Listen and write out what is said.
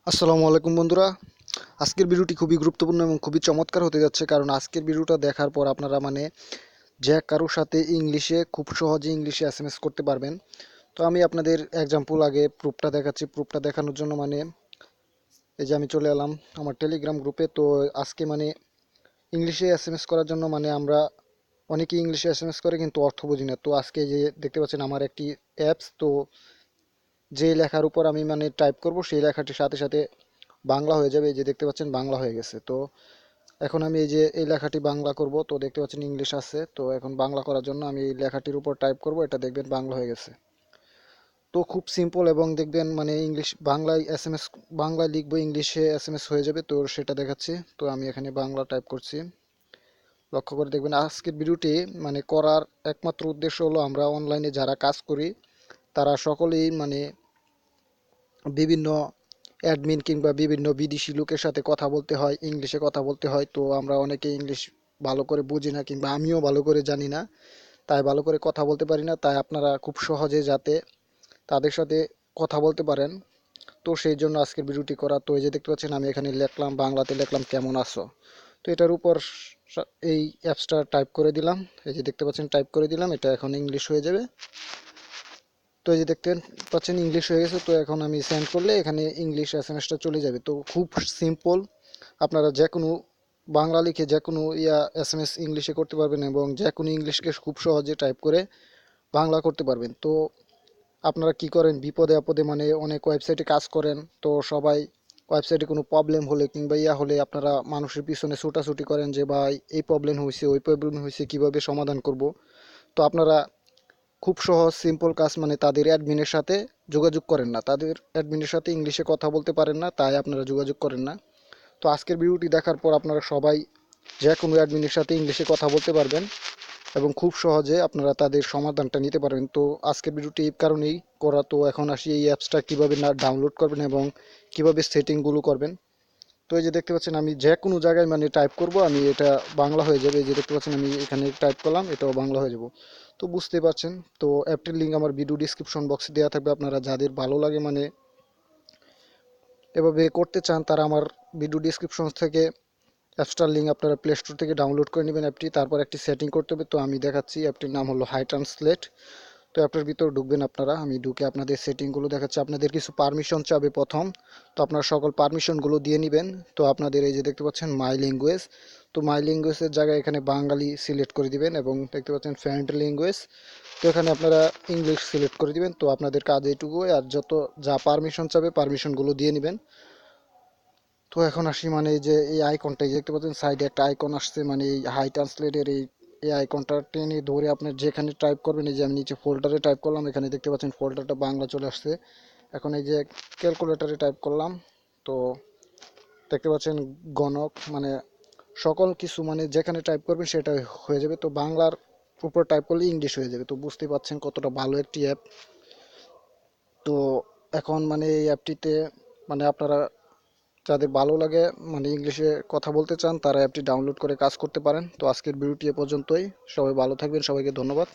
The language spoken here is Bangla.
আসসালামু আলাইকুম বন্ধুরা। আজকের ভিডিওটি খুবই গুরুত্বপূর্ণ এবং খুবই চমৎকার হতে যাচ্ছে, কারণ আজকের ভিডিওটা দেখার পর আপনারা যে কারোর সাথে ইংলিশে খুব সহজে ইংলিশে এসএমএস করতে পারবেন। তো আমি আপনাদের এক্সাম্পল আগে প্রুফটা দেখাচ্ছি। প্রুফটা দেখানোর জন্য এই যে আমি চলে এলাম আমার টেলিগ্রাম গ্রুপে। তো আজকে ইংলিশে এসএমএস করার জন্য আমরা অনেকেই ইংলিশে এসএমএস করে কিন্তু অর্থ বুঝি না। তো আজকে যে দেখতে পাচ্ছেন আমার একটি অ্যাপস, তো যে লেখার উপর আমি টাইপ করব সেই লেখাটির সাথে সাথে বাংলা হয়ে যাবে। এই যে দেখতে পাচ্ছেন বাংলা হয়ে গেছে। তো এখন আমি এই যে এই লেখাটি বাংলা করব, তো দেখতে পাচ্ছেন ইংলিশ আছে। তো এখন বাংলা করার জন্য আমি এই লেখাটির উপর টাইপ করব, এটা দেখবেন বাংলা হয়ে গেছে। তো খুব সিম্পল, এবং দেখবেন ইংলিশ বাংলায় এসএমএস, বাংলায় লিখবো ইংলিশে এসএমএস হয়ে যাবে। তো সেটা দেখাচ্ছি। তো আমি এখানে বাংলা টাইপ করছি। লক্ষ্য করে দেখবেন আজকের ভিডিওটি করার একমাত্র উদ্দেশ্য হলো আমরা অনলাইনে যারা কাজ করি তারা সকলেই বিভিন্ন অ্যাডমিন কিংবা বিভিন্ন বিদেশি লোকের সাথে কথা বলতে হয়, ইংলিশে কথা বলতে হয়। তো আমরা অনেকে ইংলিশ ভালো করে বুঝি না, কিংবা আমিও ভালো করে জানি না, তাই ভালো করে কথা বলতে পারি না। তাই আপনারা খুব সহজে যাতে তাদের সাথে কথা বলতে পারেন, তো সেই জন্য আজকের ভিডিওটি করা। তো এই যে দেখতে পাচ্ছেন আমি এখানে লিখলাম, বাংলাতে লিখলাম কেমন আছো। তো এটার উপর এই অ্যাপসটা টাইপ করে দিলাম। এই যে দেখতে পাচ্ছেন টাইপ করে দিলাম, এটা এখন ইংলিশ হয়ে যাবে। তো এই যে দেখতে পাচ্ছেন ইংলিশ হয়ে গেছে। তো এখন আমি সেন্ড করলে এখানে ইংলিশ এসএমএসটা চলে যাবে। তো খুব সিম্পল, আপনারা যে কোনো বাংলা লিখে যে কোনো এসএমএস ইংলিশে করতে পারবেন, এবং যে কোনো ইংলিশকে খুব সহজে টাইপ করে বাংলা করতে পারবেন। তো আপনারা কি করেন, বিপদে আপদে অনেক ওয়েবসাইটে কাজ করেন, তো সবাই ওয়েবসাইটে কোনো প্রবলেম হলে কিংবা হলে আপনারা মানুষের পিছনে ছুটাছুটি করেন যে ভাই এই প্রবলেম হয়েছে, ওই প্রবলেম হয়েছে, কীভাবে সমাধান করব। তো আপনারা খুব সহজ সিম্পল কাজ, তাদের অ্যাডমিনের সাথে যোগাযোগ করেন না, তাদের অ্যাডমিনের সাথে ইংলিশে কথা বলতে পারেন না, তাই আপনারা যোগাযোগ করেন না। তো আজকের ভিডিওটি দেখার পর আপনারা সবাই যে কোনো অ্যাডমিনের সাথে ইংলিশে কথা বলতে পারবেন এবং খুব সহজে আপনারা তাদের সমাধানটা নিতে পারবেন। তো আজকের ভিডিওটি এই কারণেই করা। তো এখন আসি এই অ্যাপসটা কীভাবে ডাউনলোড করবেন এবং কীভাবে সেটিংগুলো করবেন। তো এই যে দেখতে পাচ্ছেন আমি যে কোনো জায়গায় টাইপ করব, আমি এটা বাংলা হয়ে যাবে। এই যে দেখতে পাচ্ছেন আমি এখানে টাইপ করলাম, এটাও বাংলা হয়ে যাব। তো বুঝতে পারছেন। তো অ্যাপটির লিঙ্ক আমার ভিডিও ডিসক্রিপশন বক্সে দেওয়া থাকবে। আপনারা যাদের ভালো লাগে এভাবে করতে চান, তারা আমার ভিডিও ডিসক্রিপশন থেকে অ্যাপসটার লিঙ্ক আপনারা প্লে স্টোর থেকে ডাউনলোড করে নেবেন অ্যাপটি। তারপর একটি সেটিং করতে হবে। তো আমি দেখাচ্ছি, অ্যাপটির নাম হলো হাই ট্রান্সলেট। তো অ্যাপটার ভিতর ঢুকবেন আপনারা, আমি ঢুকে আপনাদের সেটিংগুলো দেখাচ্ছি। আপনাদের কিছু পারমিশন চাবে প্রথম, তো আপনারা সকল পারমিশনগুলো দিয়ে নেবেন। তো আপনাদের এই যে দেখতে পাচ্ছেন মাই ল্যাঙ্গুয়েজ, তো মাই ল্যাঙ্গুয়েজের জায়গায় এখানে বাঙালি সিলেক্ট করে দিবেন, এবং দেখতে পাচ্ছেন ফ্রেন্ড ল্যাঙ্গুয়েজ, তো এখানে আপনারা ইংলিশ সিলেক্ট করে দিবেন। তো আপনাদের কাজ এইটুকু, আর যা পারমিশন চাবে পারমিশনগুলো দিয়ে নেবেন। তো এখন আসি এই যে এই আইকনটা দেখতে পাচ্ছেন সাইডে একটা আইকন আসছে, এই হাই ট্রান্সলেটের এই আইকনটা টেনে ধরে আপনি যেখানে টাইপ করবেন, এই যে আমি নিচে ফোল্ডারে টাইপ করলাম, এখানে দেখতে পাচ্ছেন ফোল্ডারটা বাংলা চলে আসছে। এখন এই যে ক্যালকুলেটরে টাইপ করলাম, তো দেখতে পাচ্ছেন গণক, সকল কিছু যেখানে টাইপ করবেন সেটা হয়ে যাবে। তো বাংলার উপর টাইপ করলে ইংলিশ হয়ে যাবে। তো বুঝতে পাচ্ছেন কতটা ভালো একটি অ্যাপ। তো এখন এই অ্যাপটিতে আপনারা যাদের ভালো লাগে ইংলিশে কথা বলতে চান, তারা অ্যাপটি ডাউনলোড করে কাজ করতে পারেন। তো আজকের ভিডিওটি এ পর্যন্তই। সবাই ভালো থাকবেন, সবাইকে ধন্যবাদ।